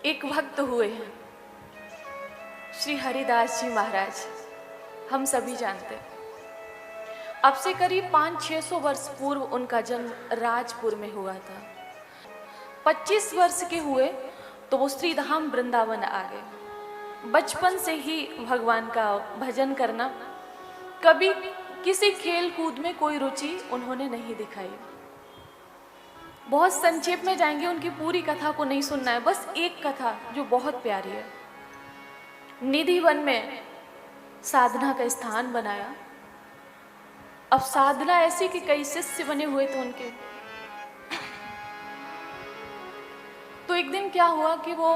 एक भक्त हुए हैं श्री हरिदास जी महाराज, हम सभी जानते हैं। अब से करीब 500-600 वर्ष पूर्व उनका जन्म राजपुर में हुआ था। 25 वर्ष के हुए तो वो श्री धाम वृंदावन आ गए। बचपन से ही भगवान का भजन करना, कभी किसी खेल कूद में कोई रुचि उन्होंने नहीं दिखाई। बहुत संक्षेप में जाएंगे, उनकी पूरी कथा को नहीं सुनना है, बस एक कथा जो बहुत प्यारी है। निधि वन में साधना का स्थान बनाया। अब साधना ऐसी कि कई शिष्य बने हुए थे उनके। तो एक दिन क्या हुआ कि वो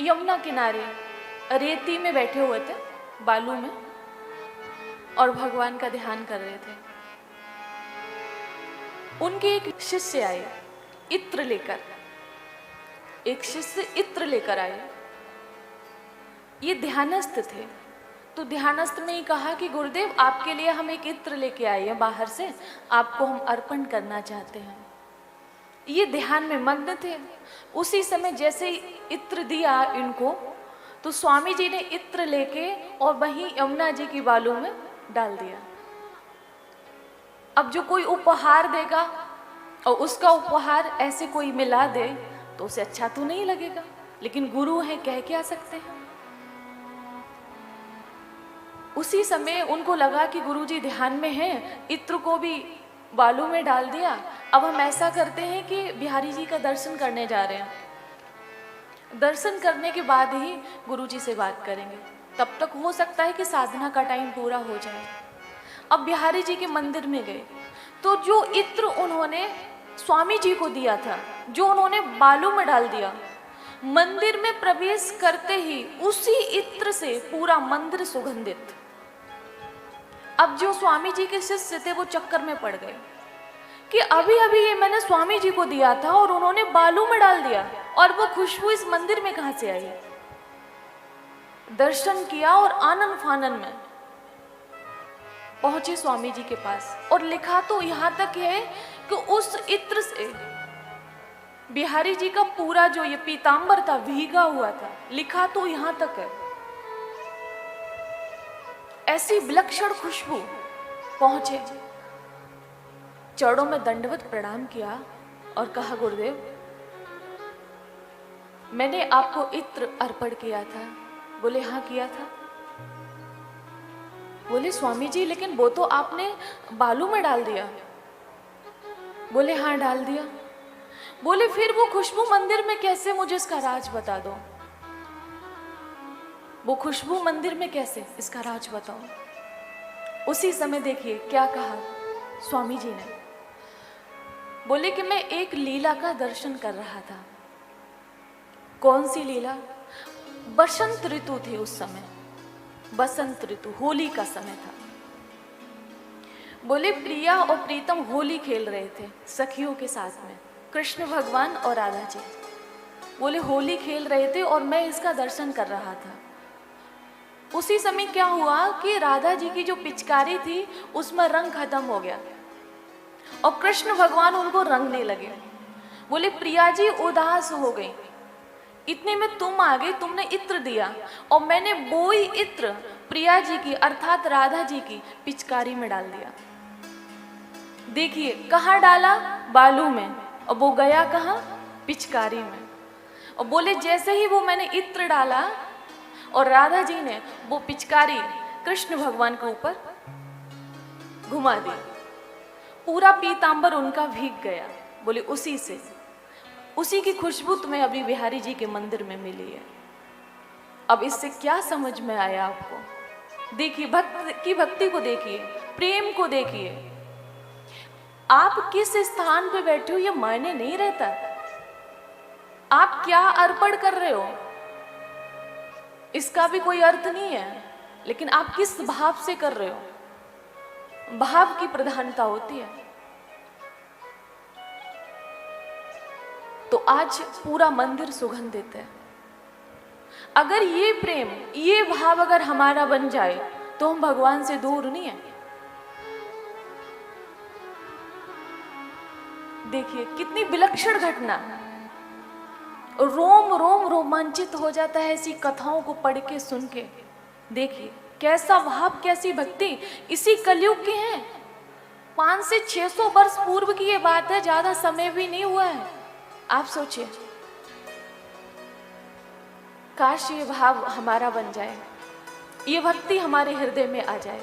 यमुना किनारे रेती में बैठे हुए थे, बालू में, और भगवान का ध्यान कर रहे थे। उनके एक शिष्य आए इत्र लेकर। एक शिष्य इत्र लेकर आए। ये ध्यानस्थ थे, तो ध्यानस्थ में ही कहा कि गुरुदेव आपके लिए हम एक इत्र लेके आए हैं बाहर से, आपको हम अर्पण करना चाहते हैं। ये ध्यान में मग्न थे। उसी समय जैसे ही इत्र दिया इनको, तो स्वामी जी ने इत्र लेके और वहीं यमुना जी की बालू में डाल दिया। अब जो कोई उपहार देगा और उसका उपहार ऐसे कोई मिला दे तो उसे अच्छा तो नहीं लगेगा, लेकिन गुरु है, कह क्या सकते हैं। उसी समय उनको लगा कि गुरुजी ध्यान में हैं, इत्र को भी बालू में डाल दिया। अब हम ऐसा करते हैं कि बिहारी जी का दर्शन करने जा रहे हैं, दर्शन करने के बाद ही गुरुजी से बात करेंगे, तब तक हो सकता है कि साधना का टाइम पूरा हो जाए। अब बिहारी जी के मंदिर में गए, तो जो इत्र उन्होंने स्वामी जी को दिया था, जो उन्होंने बालू में डाल दिया, मंदिर में प्रवेश करते ही उसी इत्र से पूरा मंदिर सुगंधित। अब जो स्वामी जी के शिष्य थे वो चक्कर में पड़ गए कि अभी अभी ये मैंने स्वामी जी को दिया था और उन्होंने बालू में डाल दिया, और वो खुशबू इस मंदिर में कहां से आई। दर्शन किया और आनंद फानन में पहुंचे स्वामी जी के पास, और लिखा तो यहां तक है कि उस इत्र से बिहारी जी का पूरा जो ये पीतांबर था भीगा हुआ था। लिखा तो यहां तक है। ऐसी विलक्षण खुशबू। पहुंचे, चरणों में दंडवत प्रणाम किया और कहा, गुरुदेव मैंने आपको इत्र अर्पण किया था। बोले हाँ किया था। बोले स्वामी जी लेकिन वो तो आपने बालू में डाल दिया। बोले हाँ डाल दिया। बोले फिर वो खुशबू मंदिर में कैसे, मुझे इसका राज बता दो। वो खुशबू मंदिर में कैसे, इसका राज बताओ। उसी समय देखिए क्या कहा स्वामी जी ने। बोले कि मैं एक लीला का दर्शन कर रहा था। कौन सी लीला? बसंत ऋतु थी उस समय, बसंत ऋतु, होली का समय था। बोले प्रिया और प्रीतम होली खेल रहे थे सखियों के साथ में, कृष्ण भगवान और राधा जी। बोले होली खेल रहे थे और मैं इसका दर्शन कर रहा था। उसी समय क्या हुआ कि राधा जी की जो पिचकारी थी उसमें रंग खत्म हो गया और कृष्ण भगवान उनको रंगने लगे। बोले प्रिया जी उदास हो गई। इतने में तुम आ गए, तुमने इत्र दिया और मैंने वो ही इत्र प्रिया जी की अर्थात राधा जी की पिचकारी में डाल दिया। देखिए कहाँ डाला? बालू में, और वो गया कहाँ? पिचकारी में। और बोले जैसे ही वो मैंने इत्र डाला और राधा जी ने वो पिचकारी कृष्ण भगवान के ऊपर घुमा दी, पूरा पीतांबर उनका भीग गया। बोले उसी से, उसी की खुशबू तुम्हें अभी बिहारी जी के मंदिर में मिली है। अब इससे क्या समझ में आया आपको? देखिए भक्त की भक्ति को देखिए, प्रेम को देखिए। आप किस स्थान पे बैठे हो ये मायने नहीं रहता। आप क्या अर्पण कर रहे हो इसका भी कोई अर्थ नहीं है, लेकिन आप किस भाव से कर रहे हो, भाव की प्रधानता होती है। तो आज पूरा मंदिर सुगंधित है। अगर ये प्रेम, ये भाव अगर हमारा बन जाए तो हम भगवान से दूर नहीं है। देखिए कितनी विलक्षण घटना। रोम रोम रोमांचित हो जाता है ऐसी कथाओं को पढ़ के सुन के। देखिए कैसा भाव, कैसी भक्ति, इसी कलयुग के हैं। 500 से 600 वर्ष पूर्व की ये बात है, ज्यादा समय भी नहीं हुआ है। आप सोचिए, काश ये भाव हमारा बन जाए, ये भक्ति हमारे हृदय में आ जाए।